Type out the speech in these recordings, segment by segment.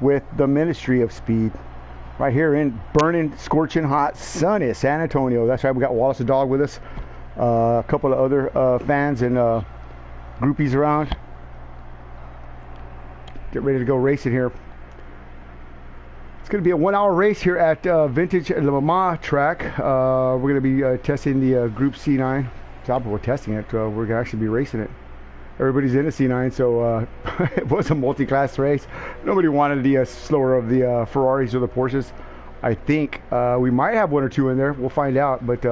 with the Ministry of Speed. Right here in burning, scorching hot, sunny San Antonio. That's right, we got Wallace the Dog with us. A couple of other fans and groupies around. Get ready to go racing here. It's going to be a 1 hour race here at Vintage Le Mans track. We're going to be testing the Group C9. We're testing it. We're going to actually be racing it. Everybody's in a C9, so it was a multi-class race. Nobody wanted the slower of the Ferraris or the Porsches. I think we might have one or two in there. We'll find out. But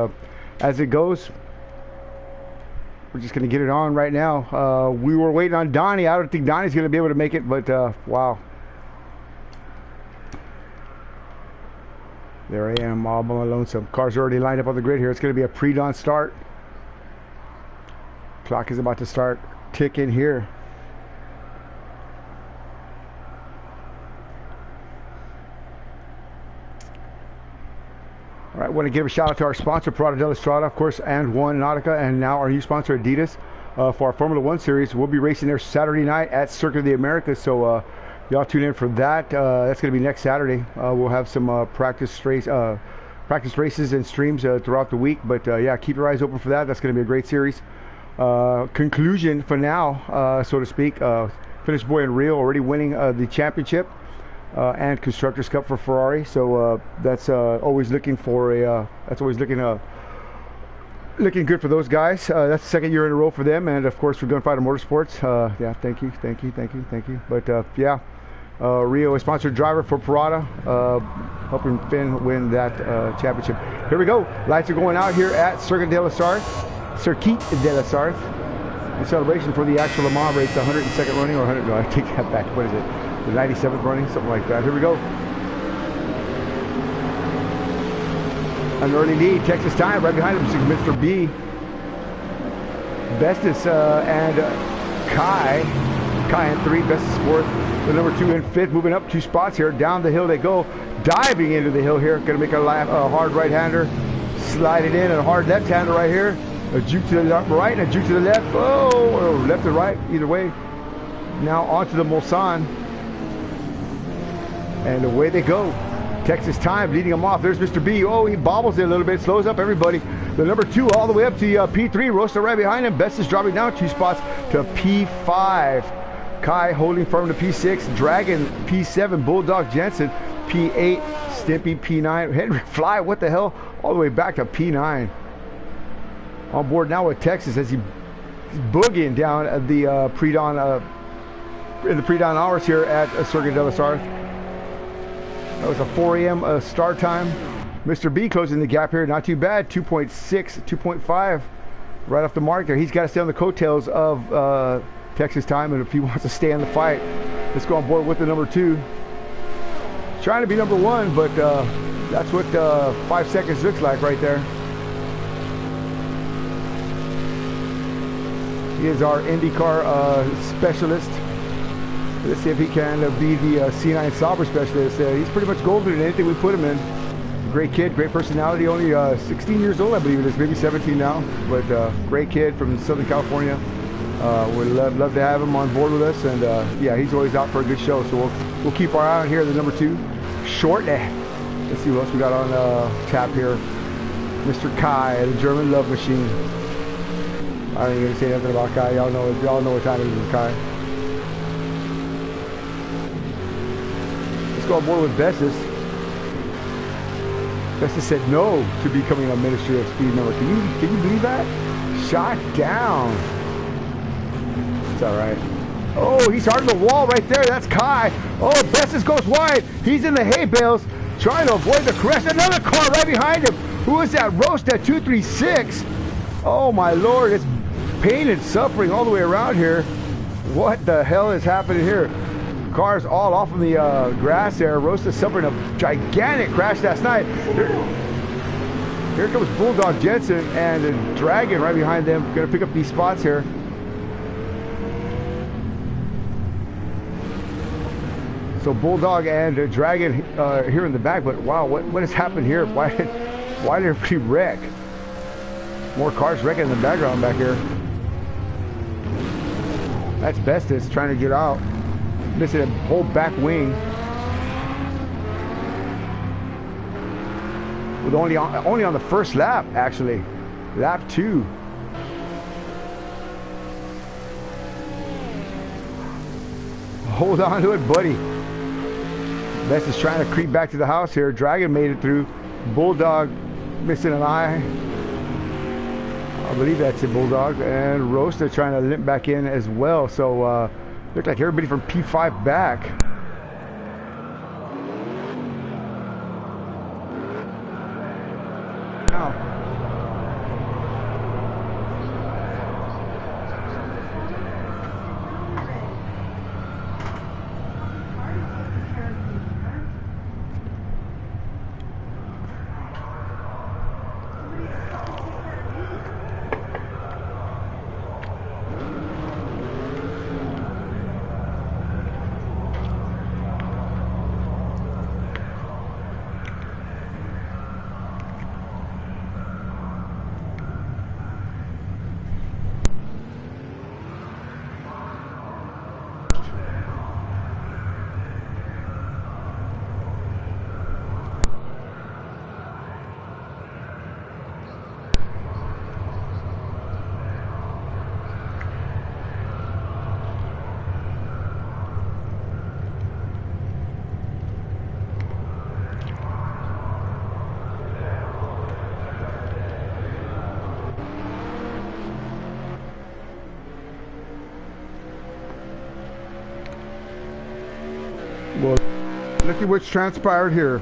as it goes, we're just going to get it on right now. We were waiting on Donnie. I don't think Donnie's going to be able to make it, but wow. There I am, all by my lonesome. Cars are already lined up on the grid here. It's going to be a pre-dawn start. Clock is about to start ticking here. All right, I want to give a shout out to our sponsor, Parada della Strada, of course, and One Nautica, and now our new sponsor, Adidas, for our Formula One series. We'll be racing there Saturday night at Circuit of the Americas, so y'all tune in for that. That's going to be next Saturday. We'll have some practice races and streams throughout the week, but yeah, keep your eyes open for that. That's going to be a great series. Conclusion for now, so to speak. Finnish boy in Rio already winning the championship and Constructors Cup for Ferrari. So that's always looking for a. Looking good for those guys. That's the second year in a row for them, and of course for Gunfighter Motorsports. Yeah, thank you. But yeah, Rio, a sponsored driver for Parada, helping Finn win that championship. Here we go. Lights are going out here at Circuit de la Sarthe. In celebration for the actual Le Mans race, the 102nd running, or 100, no, I take that back. What is it? The 97th running, something like that. Here we go. An early lead, Texas time, right behind him is Mr. B. Bestis and Kai in 3, Bestis 4th. The number 2 in 5th, moving up 2 spots here. Down the hill they go, diving into the hill here. Going to make a hard right-hander, slide it in, and a hard left-hander right here. A juke to the right and a juke to the left. Oh, left to right, either way. Now onto the Mulsanne. And away they go. Texas time leading them off. There's Mr. B. Oh, he bobbles it a little bit, slows up everybody. The number 2 all the way up to P3. Rosta right behind him. Best is dropping down 2 spots to P5. Kai holding firm to P6. Dragon P7. Bulldog Jensen P8. Stimpy P9. Henry Fly, what the hell? All the way back to P9. On board now with Texas as he's boogieing down the pre-dawn in the pre-dawn hours here at Circuit de la Sarthe. That was a 4 a.m. Start time. Mr. B closing the gap here, not too bad. 2.6, 2.5, right off the mark there. He's got to stay on the coattails of Texas time, and if he wants to stay in the fight, let's go on board with the number 2. Trying to be number 1, but that's what 5 seconds looks like right there. He is our IndyCar specialist. Let's see if he can be the C9 Sauber specialist. He's pretty much golden in anything we put him in. Great kid, great personality. Only 16 years old, I believe it is, maybe 17 now. But great kid from Southern California. We'd love to have him on board with us. And yeah, he's always out for a good show. So we'll keep our eye on here. The number 2, short. Let's see what else we got on tap here. Mr. Kai, the German love machine. I ain't gonna say nothing about Kai. Y'all know what time it is with Kai. Let's go on board with Bestis. Bestis said no to becoming a Ministry of Speed member. Can you believe that? Shot down. It's all right. Oh, he's hard on the wall right there. That's Kai. Oh, Bestis goes wide. He's in the hay bales, trying to avoid the crash. Another car right behind him. Who is that? Roasta 236. Oh my Lord! It's pain and suffering all the way around here. What the hell is happening here? Cars all off of the grass there. Roasta suffering a gigantic crash last night. Here comes Bulldog Jensen and the Dragon right behind them. Going to pick up these spots here. So Bulldog and Dragon here in the back. But wow, what has happened here? Why did everybody wreck? More cars wrecking in the background back here. That's Bestis trying to get out. Missing a whole back wing. with only on the first lap, actually. Lap 2. Hold on to it, buddy. Best is trying to creep back to the house here. Dragon made it through. Bulldog missing an eye. I believe that's it, Bulldog. And Rosta trying to limp back in as well. So looked like everybody from P5 back. Now, well, look at what's transpired here.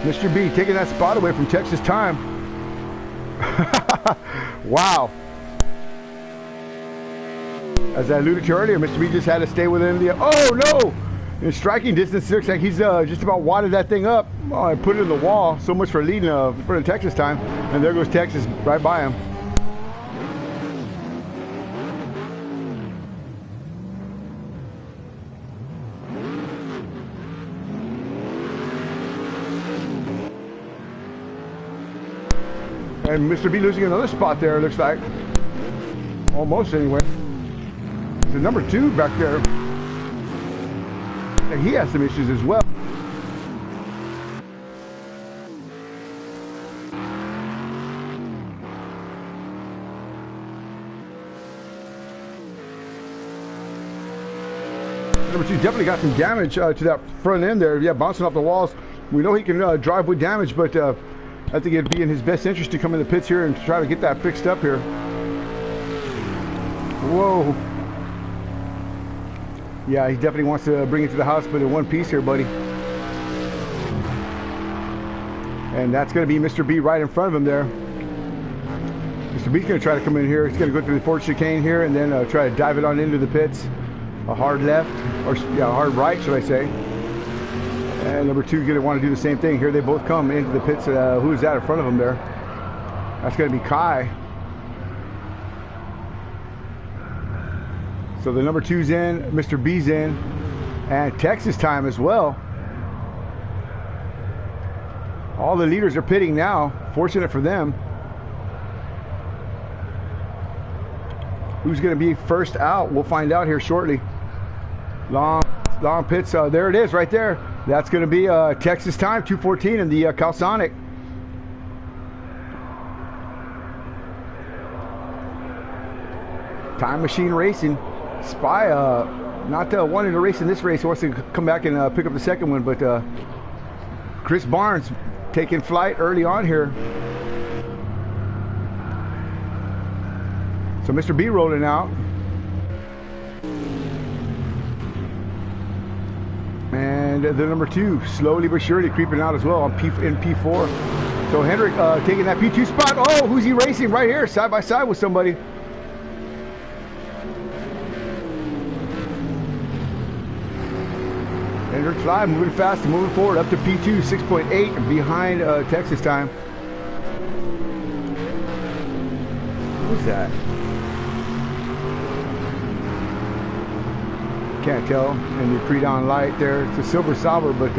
Mr. B taking that spot away from Texas Time. Wow. As I alluded to earlier, Mr. B just had to stay within the... Oh, no! In striking distance, it looks like he's just about wadded that thing up and put it in the wall. So much for leading for the Texas Time. And there goes Texas right by him. And Mr. B losing another spot there, it looks like. Almost anyway. The number 2 back there. And he has some issues as well. Number 2 definitely got some damage to that front end there. Yeah, bouncing off the walls. We know he can drive with damage, but I think it'd be in his best interest to come in the pits here and try to get that fixed up here. Whoa. Yeah, he definitely wants to bring it to the house, but in one piece here, buddy. And that's going to be Mr. B right in front of him there. Mr. B's going to try to come in here. He's going to go through the Ford chicane here and then try to dive it on into the pits. A hard left, or yeah, a hard right, should I say. And number 2 is going to want to do the same thing. Here they both come into the pits. Who's that in front of them there? That's going to be Kai. So the number 2's in, Mr. B's in, and Texas Time as well. All the leaders are pitting now. Fortunate for them. Who's going to be first out? We'll find out here shortly. Long pits. There it is right there. That's going to be Texas Time, 2:14 in the Calsonic. Time Machine Racing. Spy, not wanting to race in this race. He wants to come back and pick up the second one, but Chris Barnes taking flight early on here. So Mr. B rolling out. And the number 2, slowly but surely creeping out as well on in P4. So Hendrick taking that P2 spot. Oh, who's he racing right here? Side by side with somebody. Hendrick Live moving fast and moving forward up to P2, 6.8 behind Texas Time. Who's that? Can't tell in the pre-dawn light there. It's a Silver Sauber, but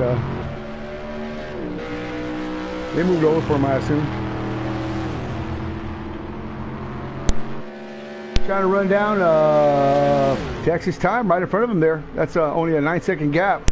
they moved over for him, I assume. Trying to run down Texas Time right in front of him there. That's only a 9-second gap.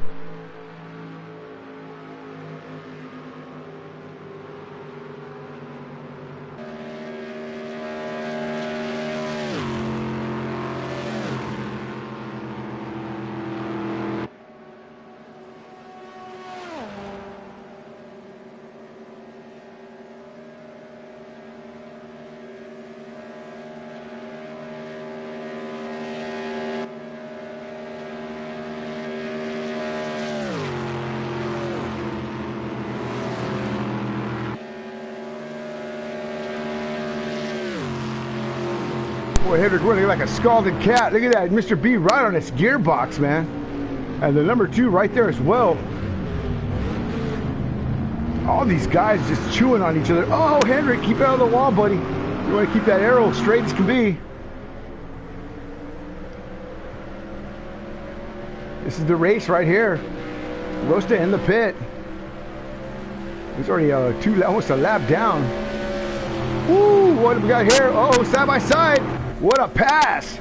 Boy, Hendrick running like a scalded cat. Look at that, Mr. B right on his gearbox, man. And the number 2 right there as well. All these guys just chewing on each other. Oh, Hendrick, keep it out of the wall, buddy. You want to keep that arrow straight as can be. This is the race right here. Rosta in the pit. He's already almost a lap down. Woo, what have we got here? Oh, side by side. What a pass.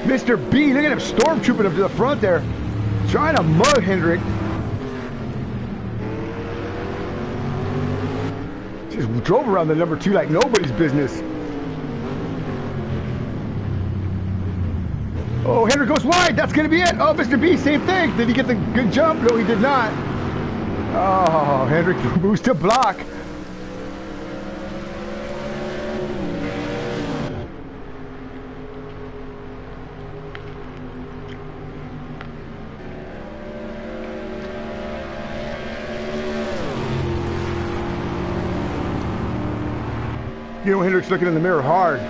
Mr. B, look at him stormtrooping up to the front there. Trying to mug Hendrick. Just drove around the number 2 like nobody's business. Oh, Hendrick goes wide. That's going to be it. Oh, Mr. B, same thing. Did he get the good jump? No, he did not. Oh, Hendrick moves to block. You know, Hendrick's looking in the mirror hard.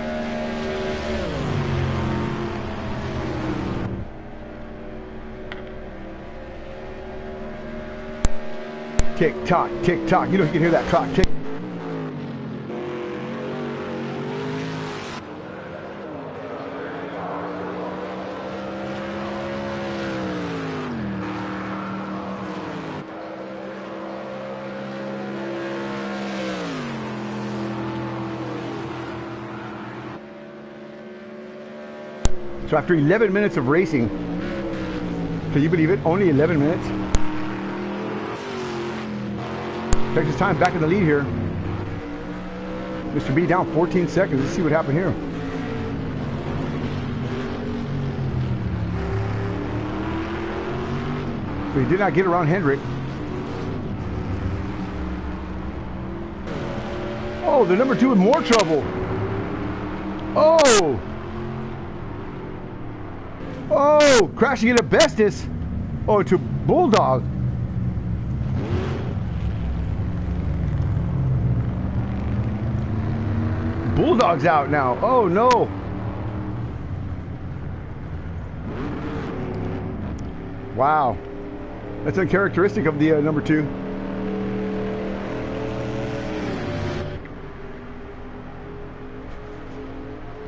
Tick tock, tick tock. You know you can hear that clock tick. So after 11 minutes of racing, can you believe it? Only 11 minutes. Texas time back in the lead here. Mr. B down 14 seconds. Let's see what happened here. So he did not get around Hendrick. Oh, the number 2 in more trouble. Oh! Oh, crashing into Bestis. Oh, to Bulldog. Bulldog's out now. Oh no. Wow. That's uncharacteristic of the number 2.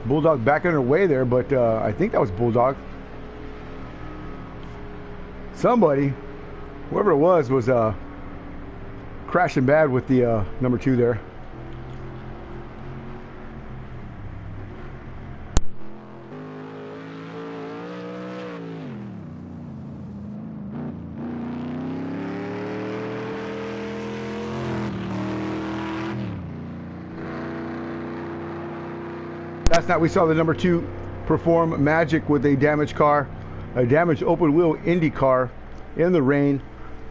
Bulldog back underway there, but I think that was Bulldog. Somebody, whoever it was crashing bad with the number 2 there. Last night we saw the number 2 perform magic with a damaged car, a damaged open wheel Indy car in the rain,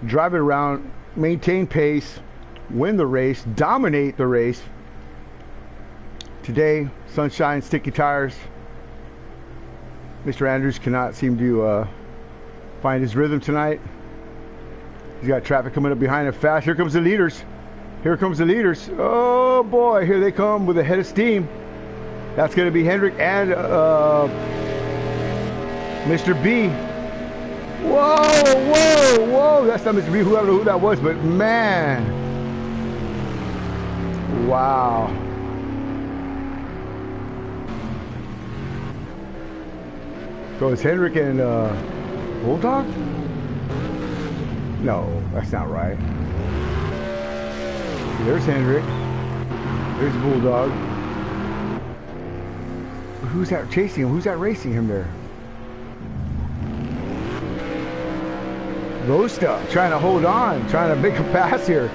drive it around, maintain pace, win the race, dominate the race. Today, sunshine, sticky tires. Mr. Andrews cannot seem to find his rhythm tonight. He's got traffic coming up behind him fast. Here comes the leaders. Here comes the leaders. Oh boy, here they come with a head of steam. That's going to be Hendrick and Mr. B. Whoa, whoa, whoa. That's not Mr. B, whoever who that was, but man. Wow. So it's Hendrick and Bulldog? No, that's not right. There's Hendrick. There's Bulldog. Who's that chasing him? Who's that racing him there? Rosta trying to hold on, trying to make a pass here.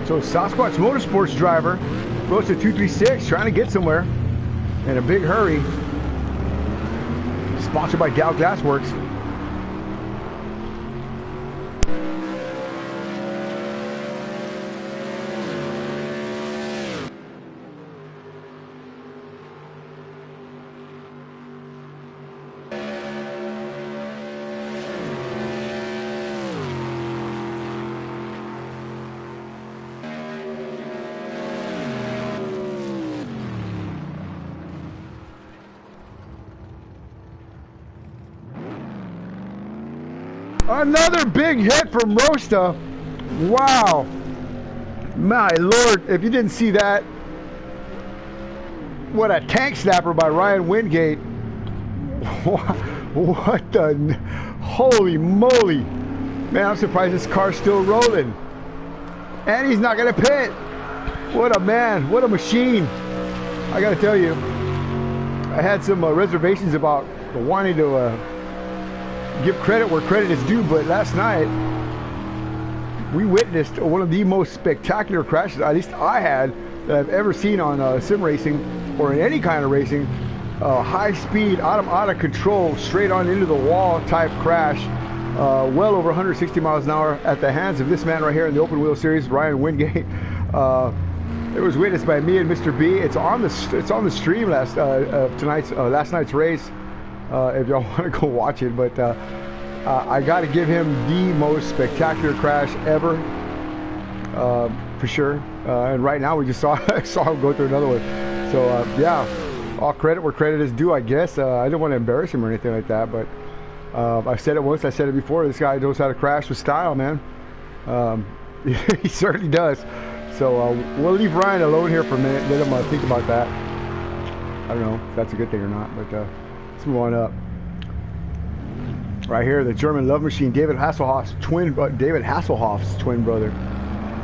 So Sasquatch Motorsports driver, Rosta 236, trying to get somewhere in a big hurry. Sponsored by Dow Glassworks. Another big hit from Rosta. Wow. My Lord, if you didn't see that, what a tank snapper by Ryan Wingate. What the, holy moly. Man, I'm surprised this car's still rolling. And he's not going to pit. What a man, what a machine. I got to tell you, I had some reservations about wanting to give credit where credit is due, but last night we witnessed one of the most spectacular crashes, at least I had, that I've ever seen on sim racing or in any kind of racing. High speed, out of control, straight on into the wall type crash, well over 160 miles an hour at the hands of this man right here in the open wheel series, Ryan Wingate. It was witnessed by me and Mr. B. It's on the stream last night's race. If y'all want to go watch it, but I got to give him the most spectacular crash ever, for sure. And right now we just saw him go through another one. So yeah, all credit where credit is due, I guess. I don't want to embarrass him or anything like that, but I've said it once, I said it before. This guy knows how to crash with style, man. He certainly does. So we'll leave Ryan alone here for a minute. Let him think about that. I don't know if that's a good thing or not, but let's move on up. Right here, the German love machine, David Hasselhoff's twin brother,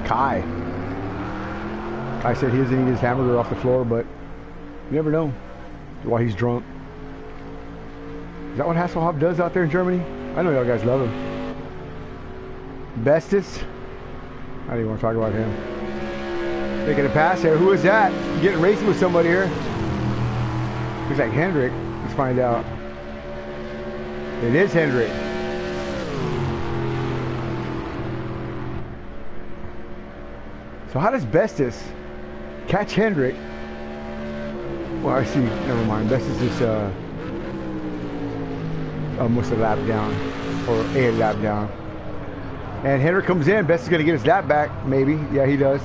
Kai. I said he doesn't eat his hamburger off the floor, but you never know why he's drunk. Is that what Hasselhoff does out there in Germany? I know y'all guys love him. Bestis. I don't even want to talk about him. Making a pass here. Who is that? Getting racing with somebody here. Looks like Hendrick. Let's find out. It is Hendrick. So how does Bestis catch Hendrick? Well, I see. Never mind. Bestis is almost a lap down, or a lap down. And Hendrick comes in. Bestis is going to get his lap back, maybe. Yeah, he does.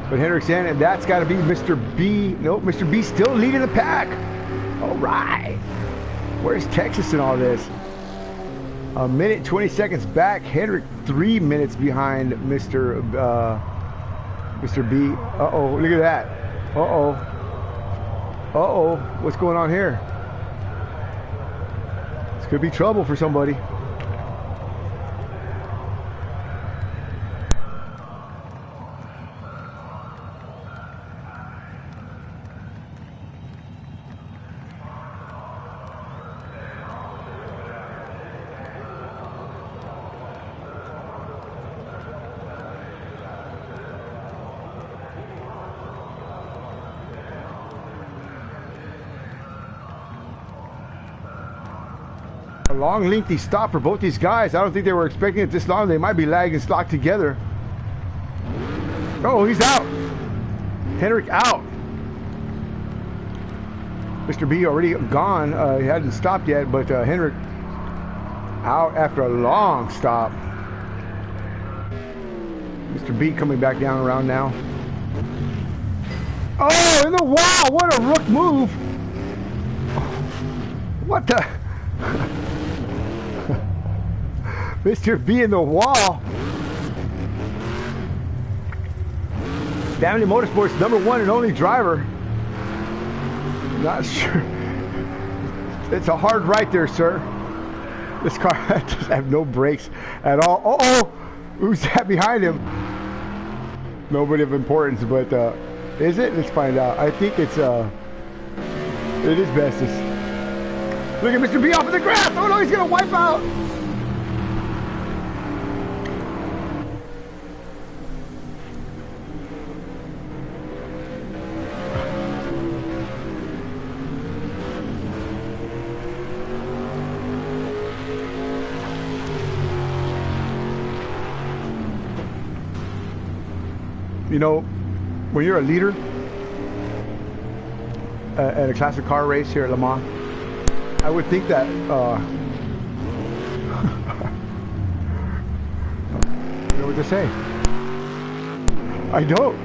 But Hendrick's in, and that's got to be Mr. B. Nope, Mr. B still leading the pack. All right. Where's Texas in all this? A minute, 20 seconds back. Hendrick 3 minutes behind Mr. B. Uh-oh, look at that. Uh-oh. Uh-oh, what's going on here? This could be trouble for somebody. Long, lengthy stop for both these guys. I don't think they were expecting it this long. They might be lagged and stocked together. Oh, he's out. Hendrick out. Mr. B already gone. He hadn't stopped yet, but Hendrick out after a long stop. Mr. B coming back down around now. Oh, in the wall. What a rook move. What the... Mr. B in the wall. Family Motorsports #1 and only driver. Not sure. It's a hard right there, sir. This car does have no brakes at all. Uh-oh! Who's that behind him? Nobody of importance, but is it? Let's find out. I think it is Bestis. Look at Mr. B off in the grass. Oh no, he's gonna wipe out. You know, when you're a leader at a classic car race here at Le Mans, I would think that you know what to say. I don't.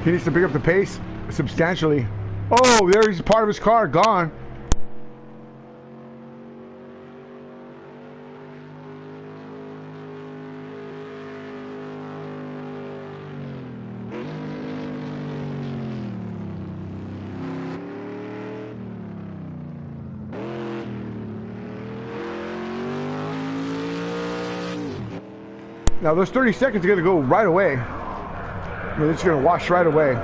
He needs to pick up the pace substantially. Oh, there's part of his car gone. Now those 30 seconds are going to go right away. I mean, it's going to wash right away.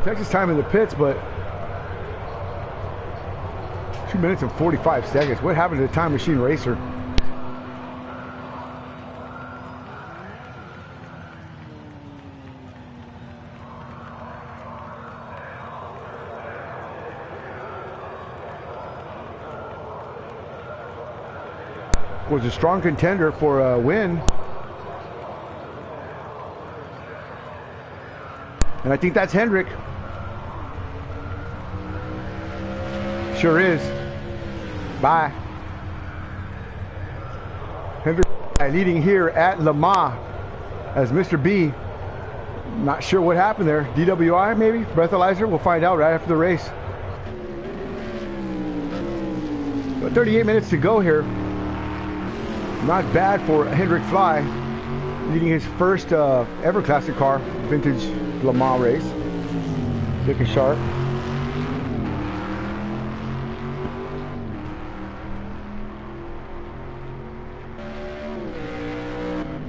Texas time in the pits, but 2 minutes and 45 seconds. What happened to the Time Machine Racer? Was a strong contender for a win. And I think that's Hendrick. Sure is. Bye. Hendrick leading here at Le Mans as Mr. B. Not sure what happened there. DWI maybe? Breathalyzer? We'll find out right after the race. But 38 minutes to go here. Not bad for Hendrick Fly, leading his first ever classic car, vintage Le Mans race. Looking sharp.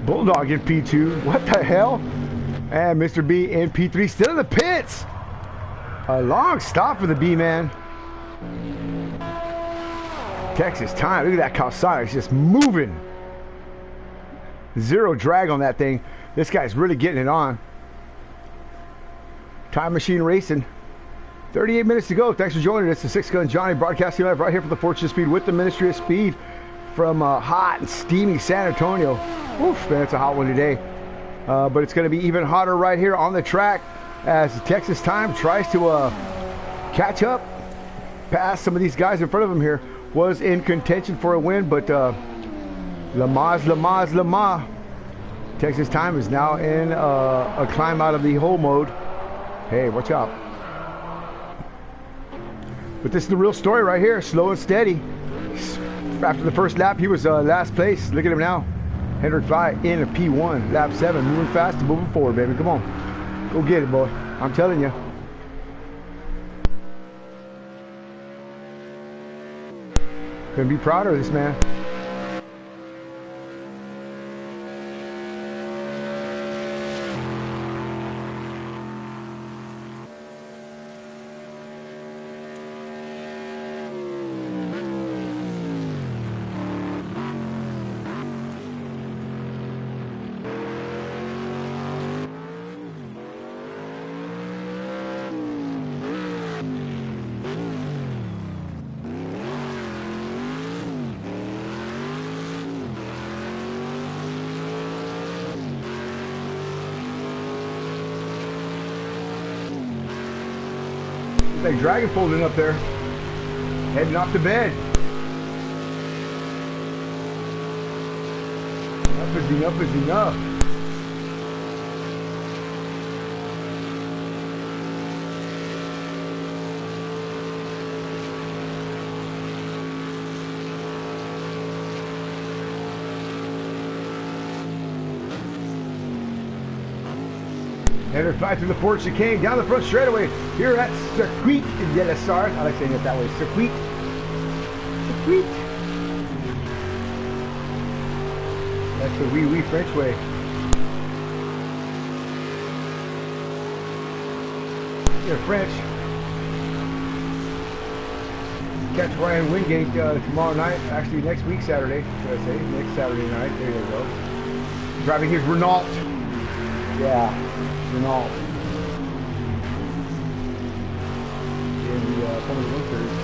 Bulldog in P2. What the hell? And Mr. B in P3, still in the pits. A long stop for the B-man. Texas time. Look at that Calzada. It's just moving. Zero drag on that thing. This guy's really getting it on. Time Machine Racing. 38 minutes to go. Thanks for joining us. The Six Gun Johnny broadcasting live right here from the Fortune of Speed with the Ministry of Speed from hot and steamy San Antonio. Oof, man, it's a hot one today. But it's going to be even hotter right here on the track as Texas time tries to catch up past some of these guys in front of him here. Was in contention for a win, but Le Mans. Texas time is now in a climb out of the hole mode. Hey, watch out. But this is the real story right here, slow and steady. After the first lap, he was last place. Look at him now. Hendrick Fly in a P1, lap 7, moving fast and moving forward, baby. Come on. Go get it, boy. I'm telling you. Couldn't be prouder of this man. That dragon folding up there, heading off to bed. Enough is enough. Hendrick Fly through the Ford chicane, down the front straightaway here at Circuit de la Sarthe. I like saying it that way. Circuit. That's the wee French way. They're French. Catch Ryan Wingate tomorrow night. Actually, next week Saturday, should I say? Next Saturday night. There you go. Driving his Renault. Yeah. Renault in the Formula 1 series.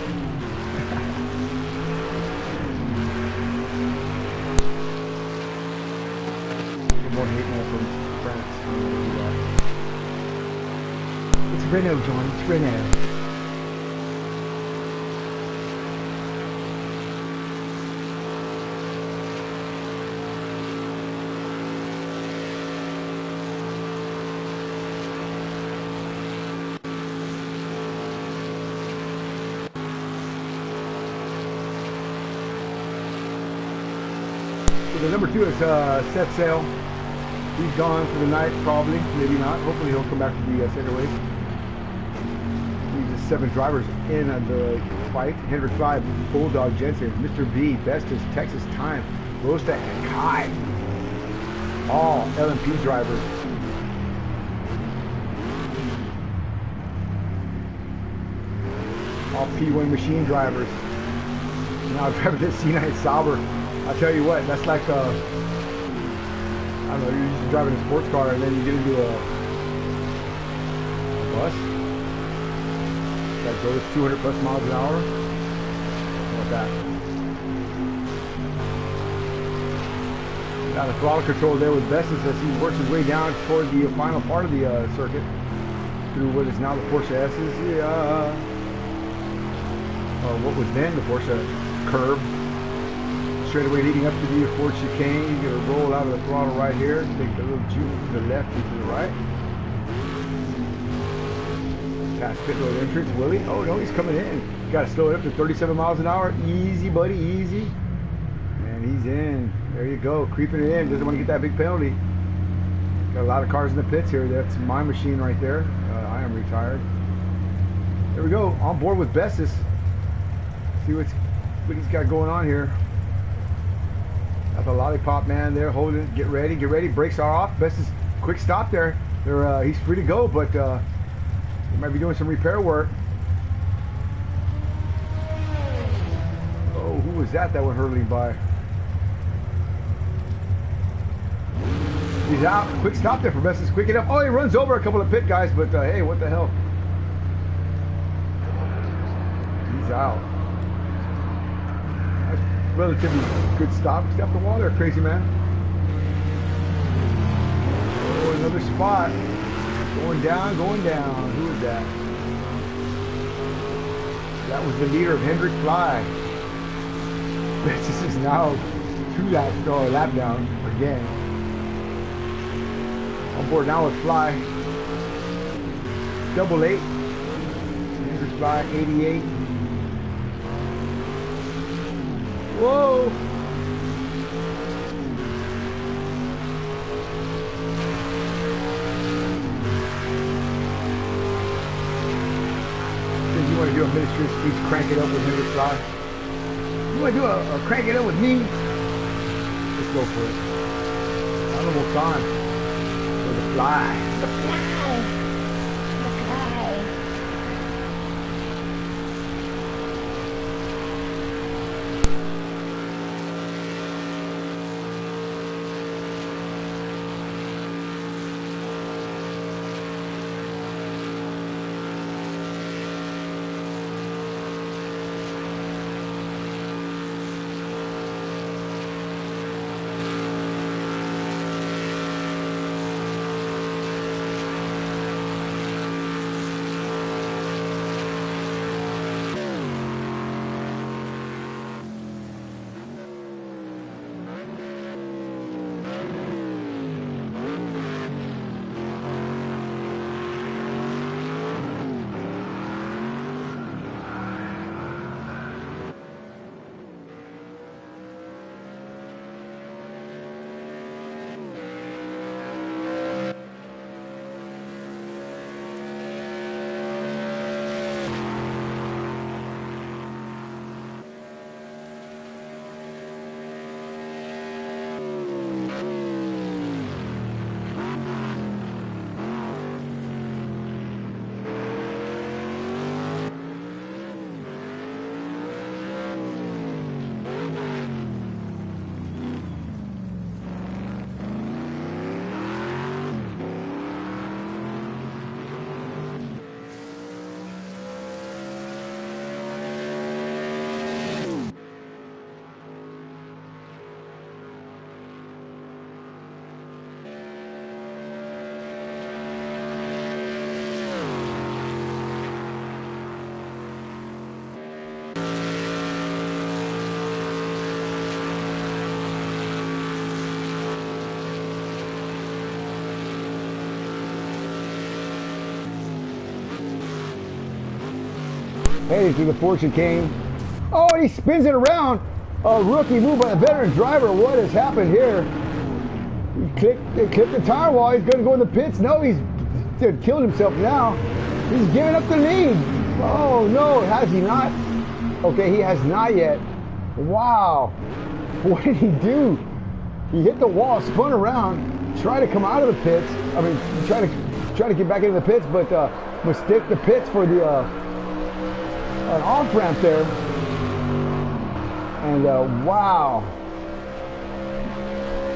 Get more hate mail from France. It's Renault, John. It's Renault. the number 2 is set sail. He's gone for the night, probably, maybe not. Hopefully he'll come back to the center race. These are 7 drivers in the fight. Hendrick Fly, Bulldog Jensen, Mr. B, Bestest, Texas Time, Rosta, and Kai. All LMP drivers. All P1 machine drivers. Now driving this C9 Sauber. I'll tell you what, that's like I don't know, you're just driving a sports car and then you get into a bus that goes 200 plus miles an hour. How about that? Got a throttle control there with Bestis as he works his way down toward the final part of the circuit through what is now the Porsche S's, or what was then the Porsche curb. Straight away leading up to the Ford chicane, you're gonna roll out of the throttle right here, take the little juke to the left and to the right. Past pit road entrance, Willie. Oh no, he's coming in. You gotta slow it up to 37 miles an hour. Easy, buddy, easy. And he's in. There you go, creeping it in. Doesn't want to get that big penalty. Got a lot of cars in the pits here. That's my machine right there. I am retired. There we go, on board with Bestis. See what he's got going on here. Got the lollipop man there holding it. Get ready, brakes are off. Bestis, quick stop there. He's free to go, but he might be doing some repair work. Oh, who was that went hurtling by? He's out. Quick stop there for Bestis. Quick enough. Oh, he runs over a couple of pit guys, but hey, what the hell? He's out. Relatively good stop. Step the wall there, crazy man. Oh, another spot. Going down, going down. Who is that? That was the leader of Hendrick Fly. This is now 2 laps, or a lap down again. On board now with Fly. 88. Hendrick Fly, 88. Whoa! Says you want to do a ministry of speech, crank it up with Hendrick Fly. You want to do a crank it up with me? Let's go for it. Animal time for the Fly. The Fly. Heading through the Ford chicane. Oh, and he spins it around. A rookie move by the veteran driver. What has happened here? They clipped the tire wall. He's going to go in the pits. No, he's killed himself now. He's giving up the lead. Oh, no. Has he not? Okay, he has not yet. Wow. What did he do? He hit the wall, spun around, tried to come out of the pits. I mean, try to get back into the pits, but mistake the pits for the an off ramp there. And wow,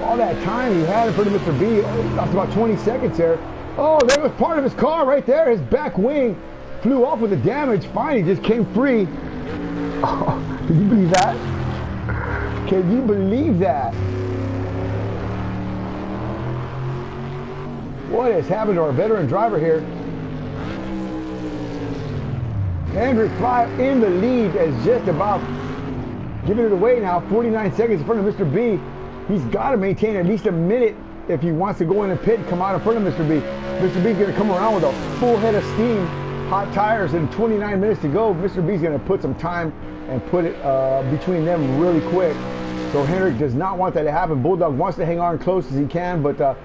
all that time he had in front of Mr. B, he lost about 20 seconds there. Oh, there was part of his car right there. His back wing flew off with the damage. Finally, just came free. Oh, can you believe that? Can you believe that? What has happened to our veteran driver here? Hendrick Fry in the lead is just about giving it away now. 49 seconds in front of Mr. B. He's got to maintain at least a minute if he wants to go in the pit and come out in front of Mr. B. Mr. B's going to come around with a full head of steam, hot tires, and 29 minutes to go. Mr. B's going to put some time and put it between them really quick. So Hendrick does not want that to happen. Bulldog wants to hang on close as he can, but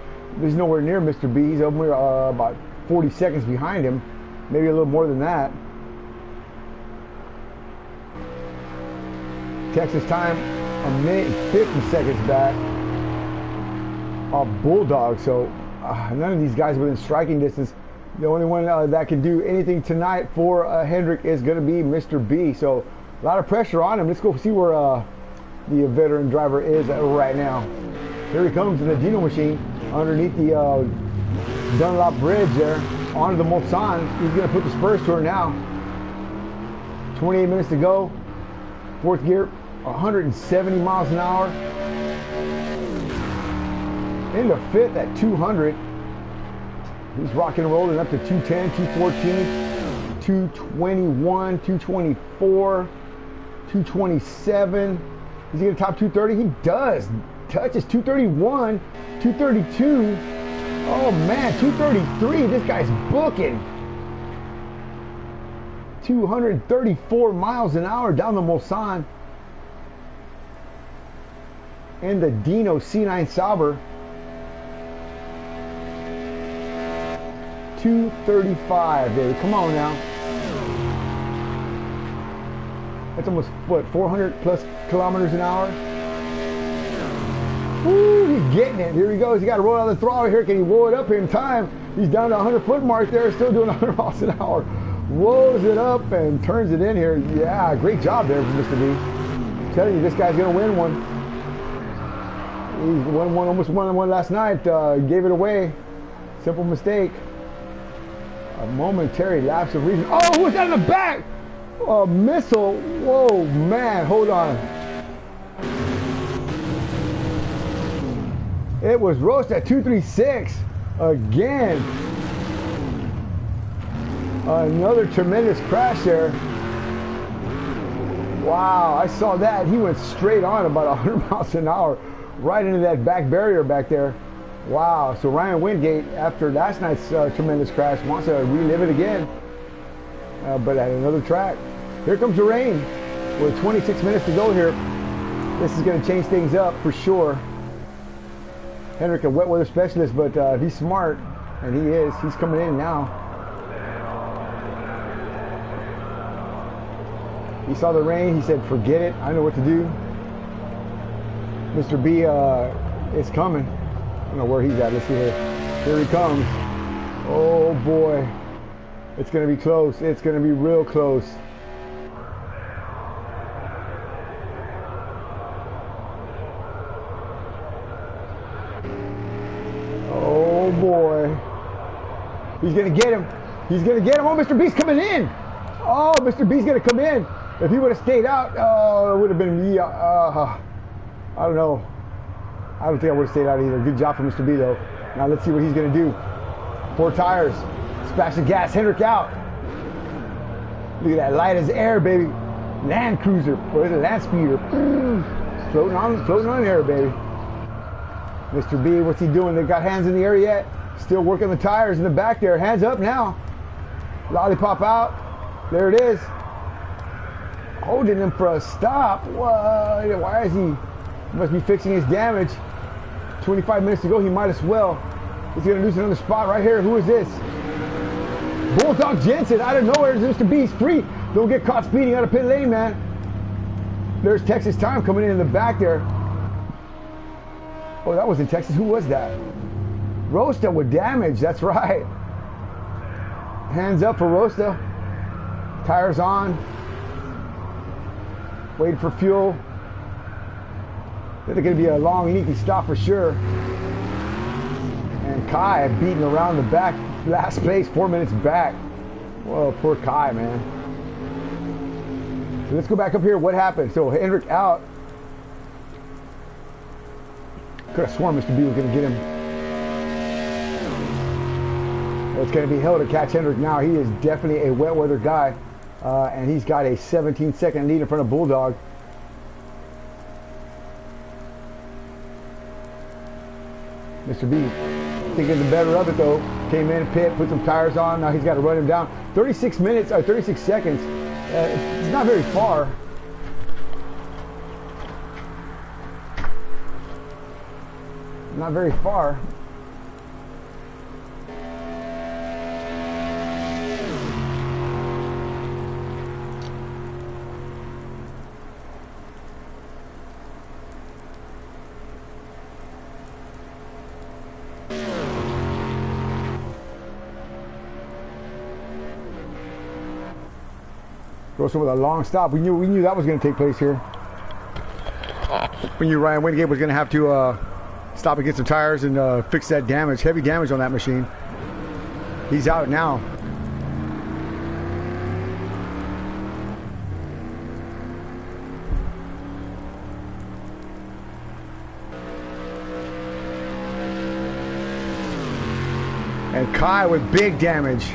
he's nowhere near Mr. B. He's over about 40 seconds behind him, maybe a little more than that. Texas time, a minute and 50 seconds back off Bulldog. So none of these guys within striking distance. The only one that can do anything tonight for Hendrick is going to be Mr. B. So a lot of pressure on him. Let's go see where the veteran driver is right now. Here he comes in the Dino machine underneath the Dunlop Bridge there onto the Mulsanne. He's going to put the spurs to her now. 28 minutes to go. Fourth gear, 170 miles an hour. Into fifth at 200. He's rocking and rolling up to 210, 214, 221, 224, 227. Is he going to top 230? He does. Touches 231, 232. Oh man, 233. This guy's booking. 234 miles an hour down the Mulsanne. And the Dino C9 Sauber. 235, baby. Come on now. That's almost, what, 400 plus kilometers an hour? Woo, he's getting it. Here he goes. He got to roll out the throttle here. Can he roll it up here in time? He's down to 100-foot mark there, still doing 100 miles an hour. Rolls it up and turns it in here. Yeah, great job there from Mr. B. I'm telling you, this guy's going to win one. He won one, almost won one last night. Gave it away. Simple mistake. A momentary lapse of reason. Oh, who's that in the back? A missile. Whoa, man. Hold on. It was Roast at 236 again. Another tremendous crash there. Wow, I saw that. He went straight on about 100 miles an hour right into that back barrier back there. Wow, so Ryan Wingate, after last night's tremendous crash, wants to relive it again, but at another track. Here comes the rain with 26 minutes to go here. This is going to change things up for sure. Hendrick, a wet weather specialist, but if he's smart, and he is, he's coming in now. He saw the rain, he said, forget it, I know what to do. Mr. B is coming. I don't know where he's at, let's see here. Here he comes. Oh boy. It's gonna be close, it's gonna be real close. Oh boy. He's gonna get him. He's gonna get him. Oh, Mr. B's coming in. Oh, Mr. B's gonna come in. If he would have stayed out, it would have been, I don't know. I don't think I would have stayed out either. Good job for Mr. B though. Now let's see what he's gonna do. 4 tires. Splash the gas. Hendrick out. Look at that, light as air, baby. Land Cruiser. Or is it Land Speeder? Floating on air, baby. Mr. B, what's he doing? They got hands in the air yet? Still working the tires in the back there. Hands up now. Lollipop out. There it is. holding him for a stop. What? Why is he? Must be fixing his damage. 25 minutes to go. He might as well. He's going to lose another spot right here. Who is this? Bulldog Jensen out of nowhere. Mr. B's free. Don't get caught speeding out of pit lane, man. There's Texas Time coming in the back there. Oh, that was in Texas. Who was that? Rosta with damage. That's right. Hands up for Rosta. Tires on. Waiting for fuel. This is going to be a long and easy stop for sure. And Kai beating around the back. Last place, 4 minutes back. Whoa, poor Kai, man. So let's go back up here. What happened? So Hendrick out. Could have sworn Mr. B was going to get him. Well, it's going to be hell to catch Hendrick now. He is definitely a wet weather guy. And he's got a 17-second lead in front of Bulldog. Mr. B thinking the better of it though. Came in, pit, put some tires on. Now he's got to run him down. 36 minutes, or 36 seconds. It's not very far. Not very far. Grosso with a long stop. We knew that was going to take place here. We knew Ryan Wingate was going to have to stop and get some tires and fix that damage, heavy damage on that machine. He's out now. And Kai with big damage.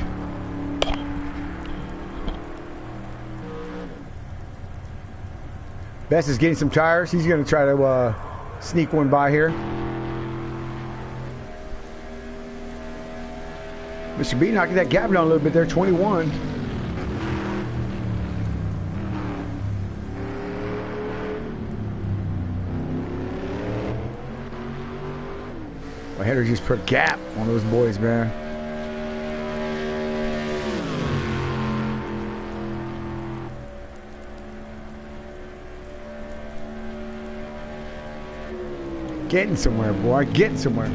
Best is getting some tires. He's going to try to sneak one by here. Mr. B knocking that gap down a little bit there, 21. Well, Henry just put a gap on those boys, man. Getting somewhere, boy. Getting somewhere.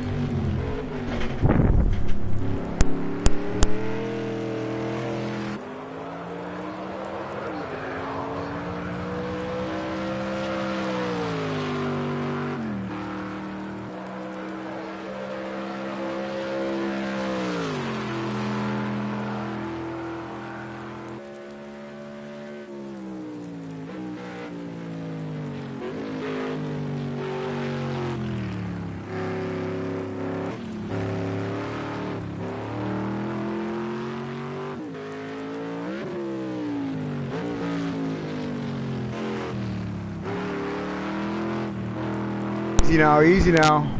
Easy now, easy now.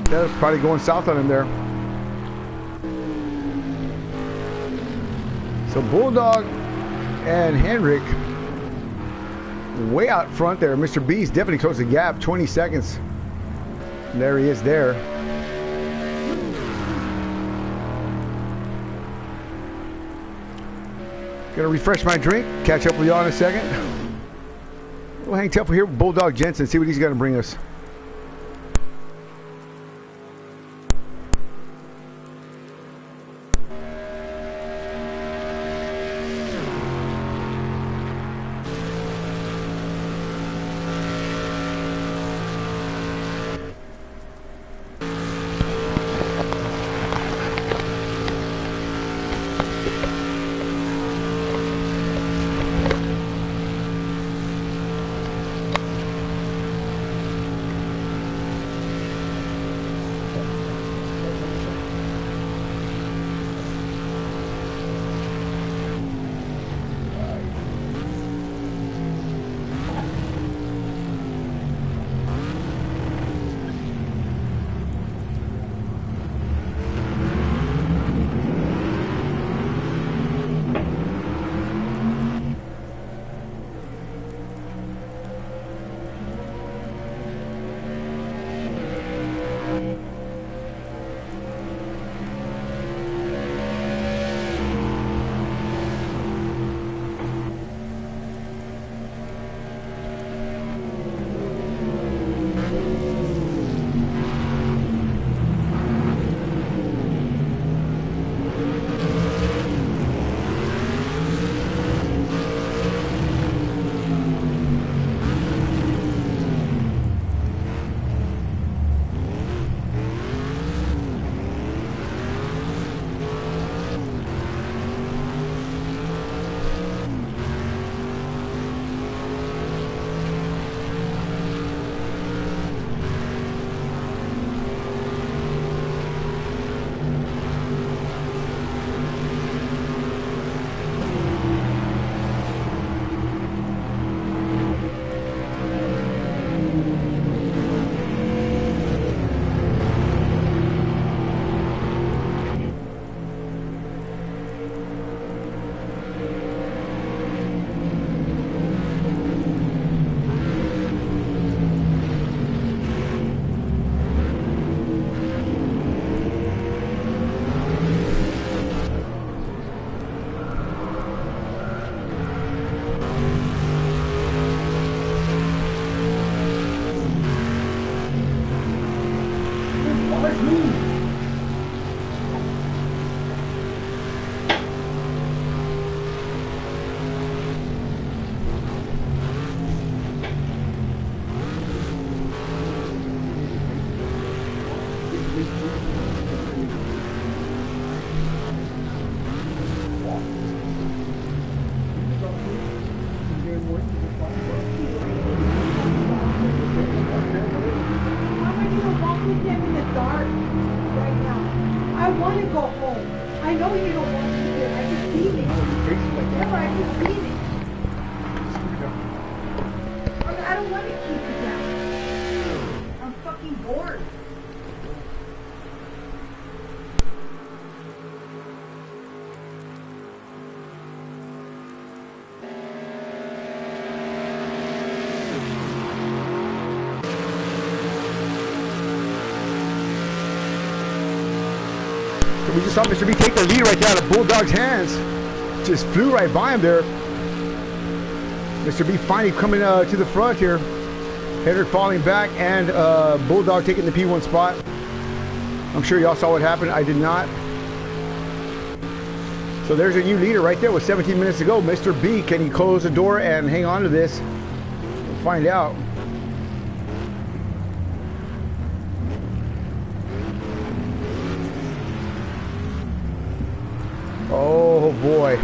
That's probably going south on him there. So Bulldog and Hendrick way out front there. Mr. B's definitely closed the gap, 20 seconds. And there he is there. Gonna refresh my drink, catch up with y'all in a second. We'll hang tough here with Bulldog Jensen, see what he's gonna bring us. I know you don't want to do it. I can see it. Remember, I can see it. I don't want to keep it down. I'm fucking bored. We just saw Mr. B take the lead right there out of Bulldog's hands. Just flew right by him there. Mr. B finally coming to the front here. Hendrick falling back and Bulldog taking the P1 spot. I'm sure y'all saw what happened. I did not. So there's a new leader right there with 17 minutes to go. Mr. B, can he close the door and hang on to this? We'll find out. Oh boy.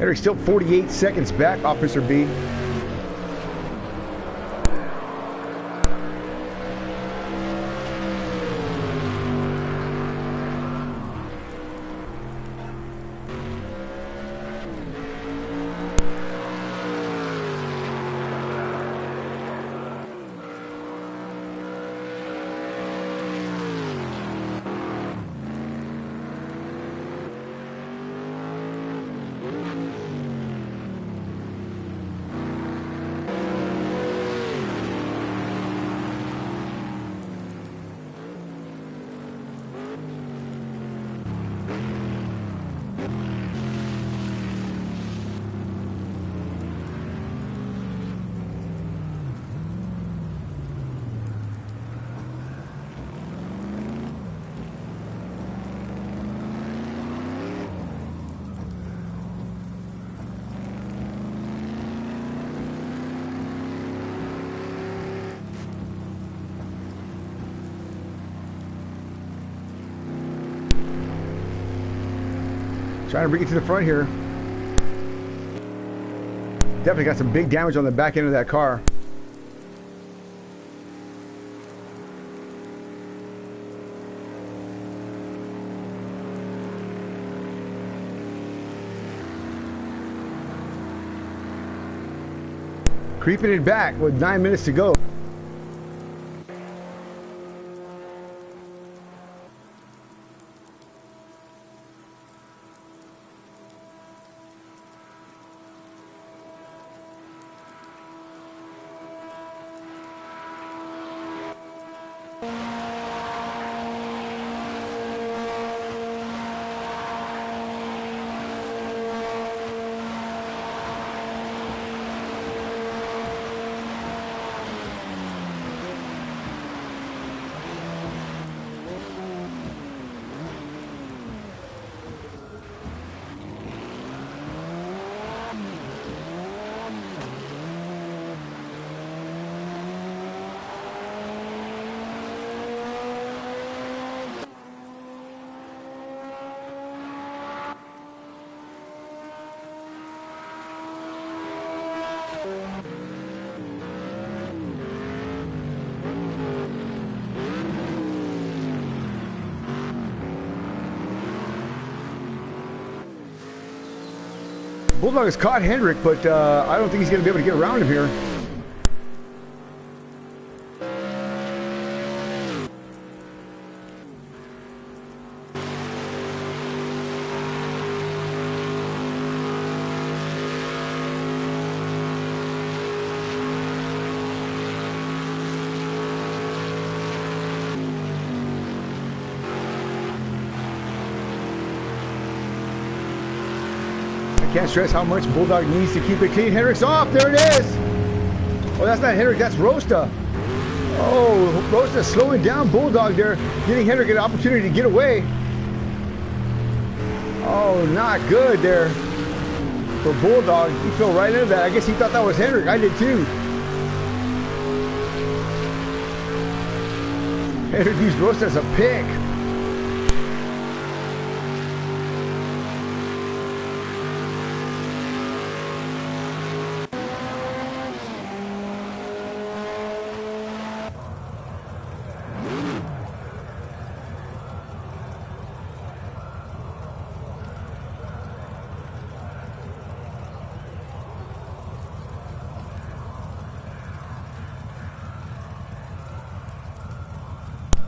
Hendrick's still 48 seconds back off Mr. B. Trying to bring it to the front here. Definitely got some big damage on the back end of that car. Creeping it back with 9 minutes to go. Bulldog has caught Hendrick, but I don't think he's going to be able to get around him here. Can't stress how much Bulldog needs to keep it clean. Hendrick's off. There it is. Oh, that's not Hendrick. That's Rosta. Oh, Rosta slowing down Bulldog there, giving Hendrick an opportunity to get away. Oh, not good there for Bulldog. He fell right into that. I guess he thought that was Hendrick. I did too. Hendrick used Rosta as a pick.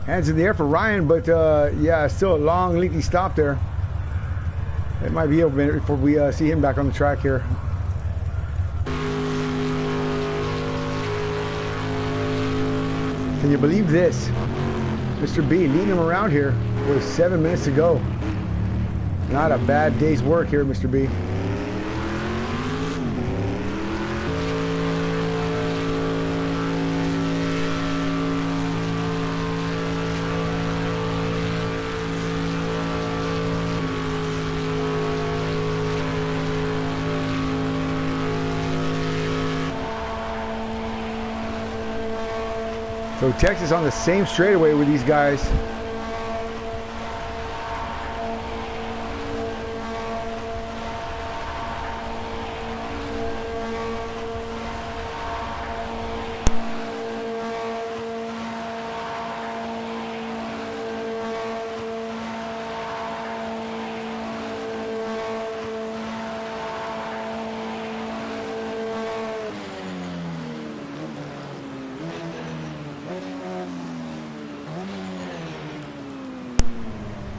Hands in the air for Ryan, but yeah, still a long, lengthy stop there. It might be a minute before we see him back on the track here. Can you believe this? Mr. B leading him around here with 7 minutes to go. Not a bad day's work here, Mr. B. So Texas on the same straightaway with these guys.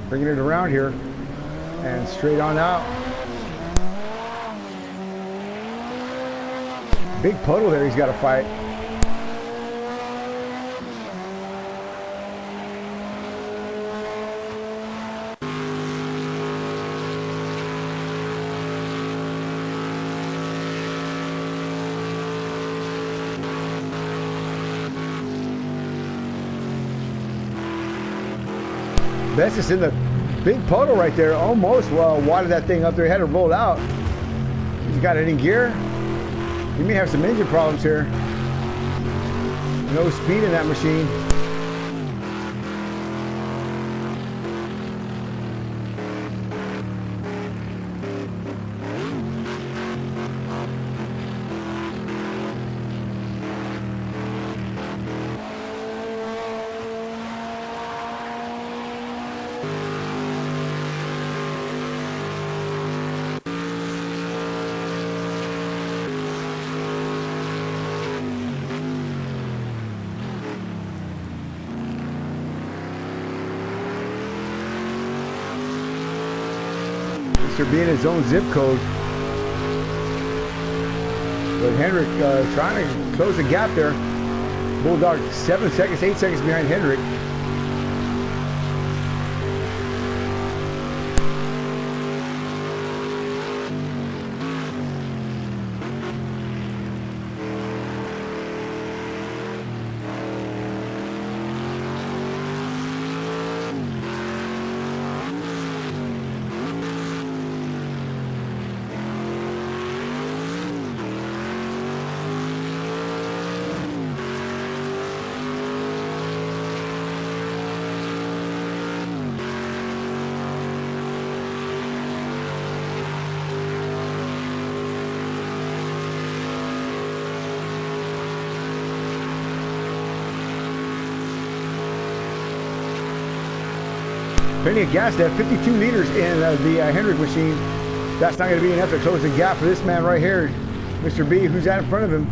Bringing it around here and straight on out. Big puddle there he's got to fight. That's just in the big puddle right there. Almost watered that thing up there. Had to roll out. He's got it in gear. He may have some engine problems here. No speed in that machine. Mr. B in his own zip code. But Hendrick trying to close the gap there. Bulldog 7 seconds, 8 seconds behind Hendrick. Plenty of gas there, 52 liters in the Hendrick machine. That's not going to be enough to close the gap for this man right here, Mr. B, who's out in front of him.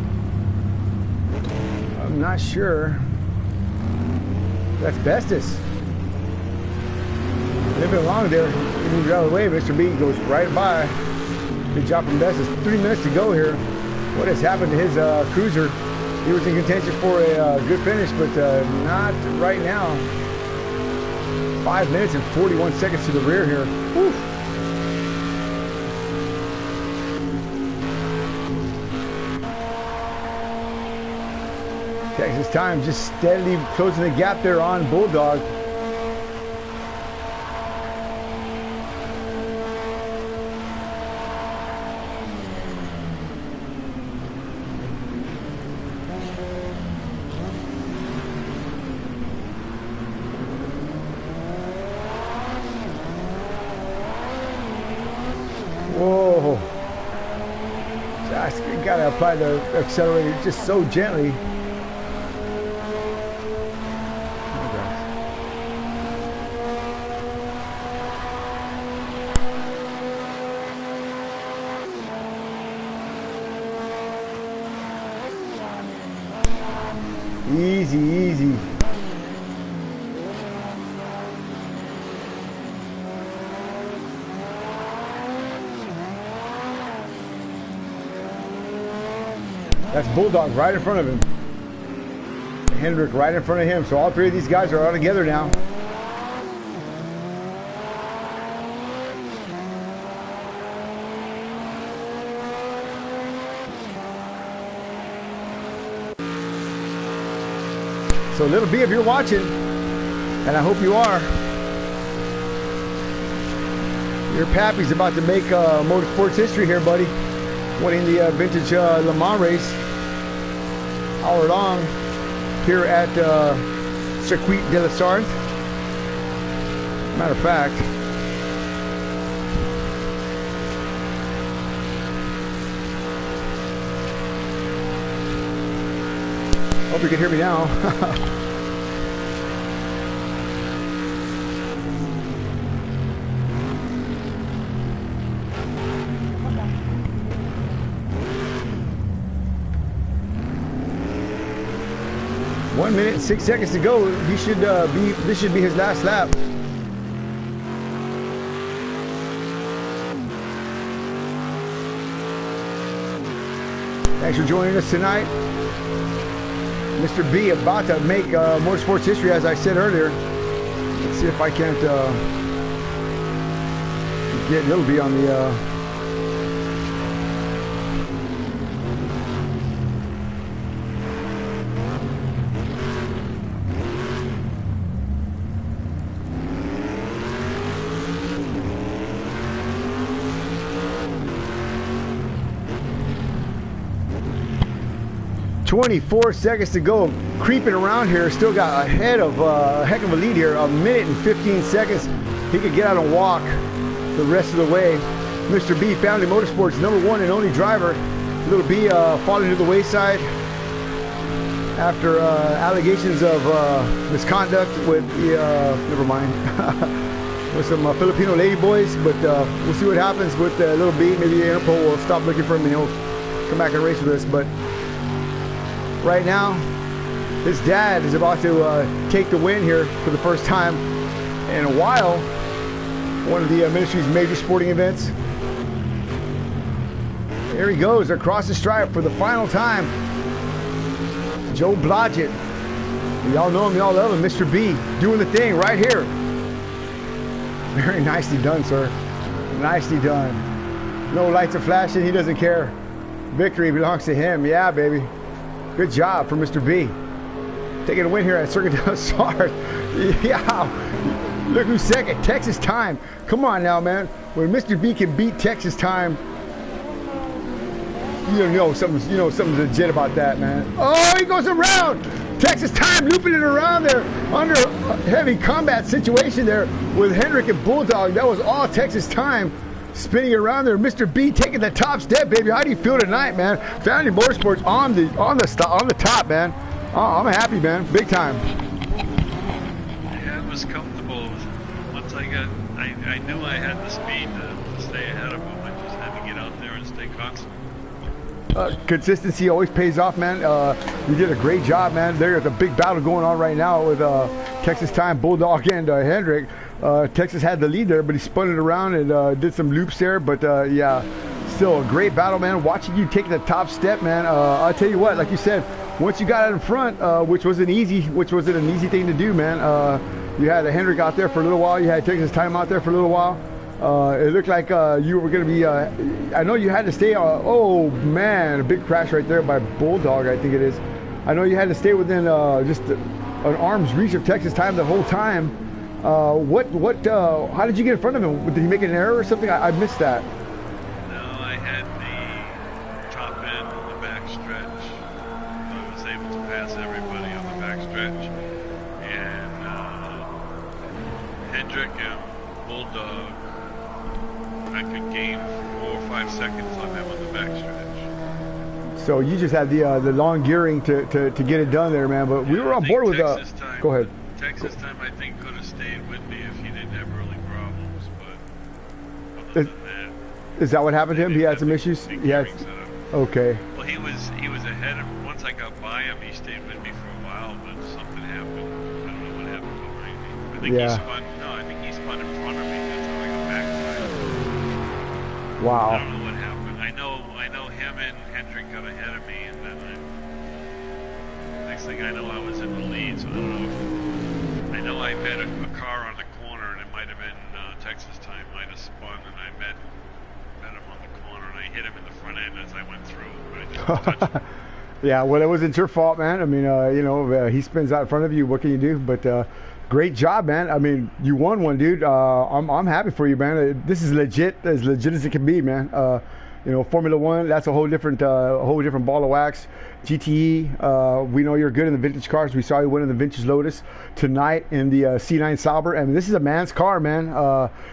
I'm not sure. That's Bestis. A little bit long there. He moves out of the way. Mr. B goes right by. Good job from Bestis. 3 minutes to go here. What has happened to his cruiser? He was in contention for a good finish, but not right now. 5 minutes and 41 seconds to the rear here. Whew. Texas Time just steadily closing the gap there on Bulldog. Whoa. Just gotta apply the accelerator just so gently. Easy, easy. That's Bulldog right in front of him. Hendrick right in front of him. So all three of these guys are all together now. So Little B, if you're watching, and I hope you are, your pappy's about to make motorsports history here, buddy. Winning the vintage Le Mans race all along here at Circuit de la Sarthe. Matter of fact, hope you can hear me now. 1 minute and 6 seconds to go. He should be. This should be his last lap. Thanks for joining us tonight. Mr. B about to make motorsports history, as I said earlier. Let's see if I can't get Little B on the... 24 seconds to go. Creeping around here, still got a head of a heck of a lead here. 1 minute and 15 seconds. He could get out and walk the rest of the way. Mr. B, Family Motorsports, #1 and only driver. Little B falling to the wayside after allegations of misconduct with the, never mind, with some Filipino lady boys. But we'll see what happens with Little B. Maybe the Interpol will stop looking for him and he'll come back and race with us. But right now, his dad is about to take the win here for the first time in a while. One of the ministry's major sporting events. Here he goes across the stripe for the final time. Joe Blodgett. Y'all know him, y'all love him. Mr. B doing the thing right here. Very nicely done, sir. Nicely done. No lights are flashing. He doesn't care. Victory belongs to him. Yeah, baby. Good job for Mr. B. Taking a win here at Circuit del Sars. Yeah. Look who's second. Texas Time. Come on now, man. When Mr. B can beat Texas Time, you know something's legit about that, man. Oh, he goes around. Texas Time looping it around there under a heavy combat situation there with Hendrick and Bulldog. That was all Texas Time spinning it around there. Mr. B taking the top step, baby. How do you feel tonight, man? Family Motorsports on the top, man. Oh, I'm happy, man. Big time. Yeah, it was comfortable. Once I knew I had the speed to stay ahead of him. I just had to get out there and stay constant. Consistency always pays off, man. You did a great job, man. There's a big battle going on right now with Texas Time, Bulldog, and Hendrick. Texas had the lead there, but he spun it around and did some loops there. But yeah, still a great battle, man. Watching you take the top step, man. I'll tell you what, like you said, once you got out in front, which wasn't an easy thing to do, man. You had a Hendrick out there for a little while. You had Texas Time out there for a little while. It looked like you were going to be, I know you had to stay, oh man, a big crash right there by Bulldog, I think it is. I know you had to stay within just an arm's reach of Texas Time the whole time. How did you get in front of him? Did he make an error or something? I missed that. No, I had the top end on the back stretch. I was able to pass everybody on the back stretch. And Hendrick and Bulldog, I could gain 4 or 5 seconds on them on the backstretch. So you just had the long gearing to get it done there, man. But yeah, we were on board with Texas Time, go ahead. Texas Time, I think, could have stayed with me if he didn't have early problems. But other than that, is that what happened to him? He had some issues. He had. Okay. Well, he was ahead of. Once I got by him, he stayed with me for a while, but something happened. I don't know what happened behind me. I think he spun. No, I think he spun in front of me. That's how I got back to him. Wow. I don't know what happened. I know him and Hendrick got ahead of me, and then next thing I know, I was in the lead. So I don't know. I know I met a car on the corner, and it might have been Texas Time. Might have spun, and I met him on the corner, and I hit him in the front end as I went through. But I didn't touch him. Yeah, well, it wasn't your fault, man. I mean, he spins out in front of you. What can you do? But great job, man. I mean, you won one, dude. I'm happy for you, man. This is legit as it can be, man. Formula One, that's a whole different ball of wax. GTE, we know you're good in the vintage cars. We saw you win in the vintage Lotus tonight in the C9 Sauber. I mean, this is a man's car, man.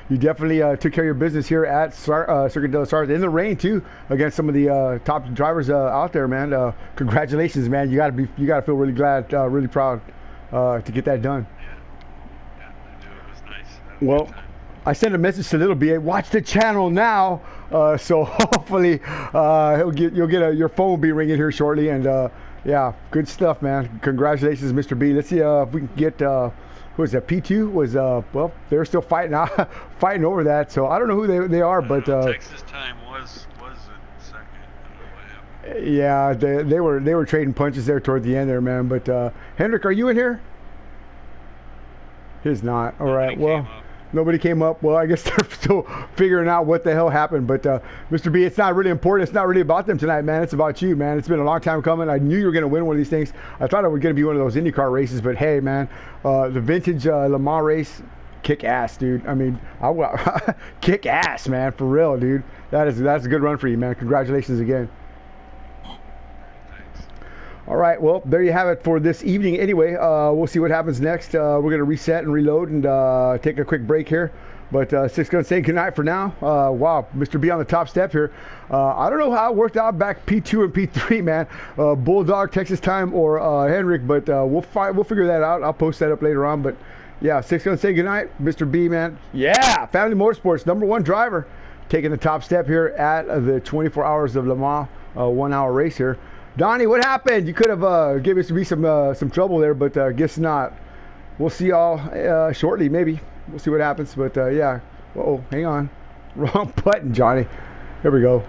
You definitely took care of your business here at Circuit del Sars in the rain too, against some of the top drivers out there, man. Congratulations, man. You gotta feel really glad, really proud to get that done. Yeah, I knew it was nice. Well, I sent a message to Little B. Watch the channel now. So hopefully you'll get your phone will be ringing here shortly. And yeah, good stuff, man. Congratulations, Mr. B. Let's see if we can get who was that? P2 was well, they're still fighting over that. So I don't know who they are, but Texas Time was in second. I don't know what happened. Yeah, they were trading punches there toward the end there, man. But Hendrick, are you in here? He's not. All right. Well, nobody came up. Well, I guess they're still figuring out what the hell happened. But Mr. B, it's not really important. It's not really about them tonight, man. It's about you, man. It's been a long time coming. I knew you were going to win one of these things. I thought it was going to be one of those IndyCar races. But hey, man, the vintage Le Mans race, kick ass, dude. I mean, kick ass, man, for real, dude. That's a good run for you, man. Congratulations again. All right, well, there you have it for this evening. Anyway, we'll see what happens next. We're going to reset and reload and take a quick break here. But Six going to say goodnight for now. Wow, Mr. B on the top step here. I don't know how it worked out back P2 and P3, man. Bulldog, Texas time, or Hendrick, but we'll figure that out. I'll post that up later on. But yeah, Six going to say goodnight. Mr. B, man. Yeah, Family Motorsports, #1 driver, taking the top step here at the 24 Hours of Le Mans 1 hour race here. Donnie, what happened? You could have given us some trouble there, but guess not. We'll see y'all shortly, maybe. We'll see what happens, but yeah. Uh-oh, hang on. Wrong button, Johnny. Here we go.